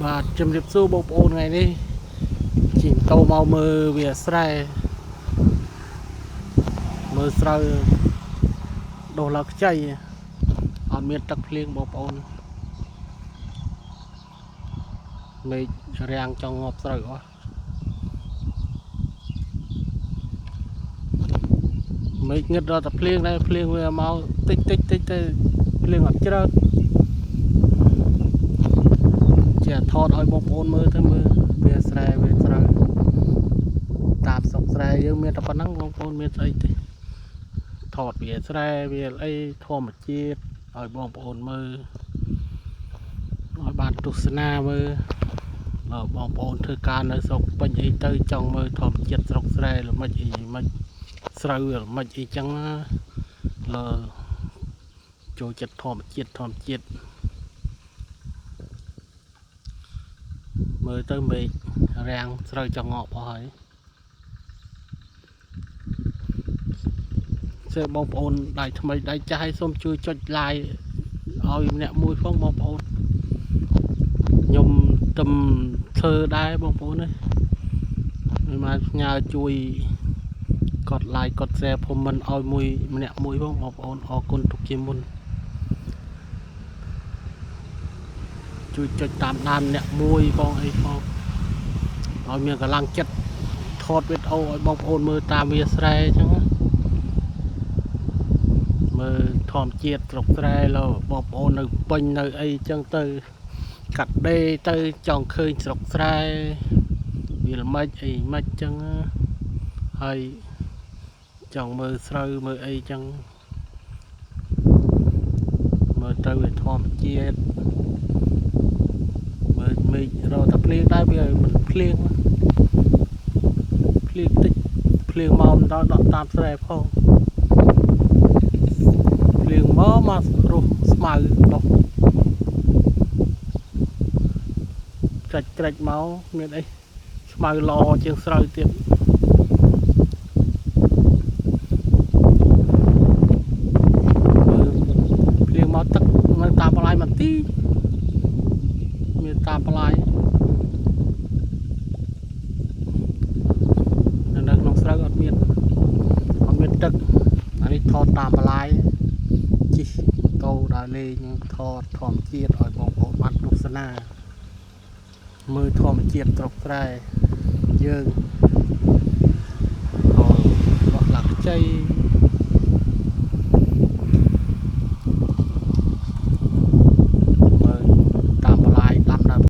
បាទជំរាបសួរបងប្អូនថ្ងៃនេះជីតោមកមើលវាស្រែមើលស្រូវដុះឡើងខ្ចីអត់មានទឹកភ្លៀងបងប្អូនមេឃរាំងចង់ងាប់ស្រូវអស់មេឃងឹតដល់តែភ្លៀងដែរភ្លៀងវាមកតិចទៅភ្លៀងអត់ច្រើនជាថតឲ្យបងប្អូនមើលទៅមើលវាស្រែវាស្រូវតាមស្រុកស្រែយើងមានតែប៉ុណ្ណឹងបងប្អូនមានស្អីទេថតវាស្រែវាអីធម្មជាតិឲ្យបងប្អូនមើលឲ្យបានទស្សនាមើលបងប្អូនធ្វើការនៅស្រុកពេញអីទៅចង់មើលធម្មជាតិស្រុកស្រែល្មិចអីមិនស្រូវល្មិចអីចឹងលើចូលចិត្តធម្មជាតិមើលទៅមេឃរាំងស្រូវចង់ងាប់អស់ហើយសូមបងប្អូនដៃថ្មីដៃចាស់ឲ្យសូមជួយចុច like ឲ្យម្នាក់មួយផងបងប្អូនខ្ញុំទំធ្វើដែរបងប្អូននេះមកផ្ញើជួយកด like កด share ผมមិនឲ្យមួយម្នាក់មួយផងបងប្អូនអរគុណទុកជាមុនជួយចុចតាមដានអ្នកមួយផងអីផងឲ្យមានកម្លាំងចិត្តថតវីដេអូឲ្យបងប្អូនមើលតាមវាស្រែអញ្ចឹងមើលធម្មជាតិស្រុកស្រែលោបងប្អូននៅពេញនៅអីអញ្ចឹងទៅកាត់ដេរទៅចង់ឃើញស្រុកស្រែវាល្មិចអីមិនអញ្ចឹងហើយចង់មើលស្រូវមើលអីអញ្ចឹងមើលទៅវាធម្មជាតិមើលមេឃរកតែភ្លៀងដែរវាមិនភ្លៀងតិចភ្លៀងមកមិនដល់ដកតាមស្រែផងភ្លៀងមករស់ស្មៅដុះក្រាច់មកមានអីស្មៅល្អជាងស្រូវទៀតភ្លៀងមកទឹកនៅតាមបន្លាយបន្ទីមានតាមបន្លាយនៅក្នុងស្រូវអត់មានទឹកអានេះថតតាមបន្លាយជិះតោដើរលេងថតធម្មជាតិឲ្យបងប្អូនបានទស្សនាមើលធម្មជាតិស្រុកស្រែយើងអស់ឡើងខ្ចី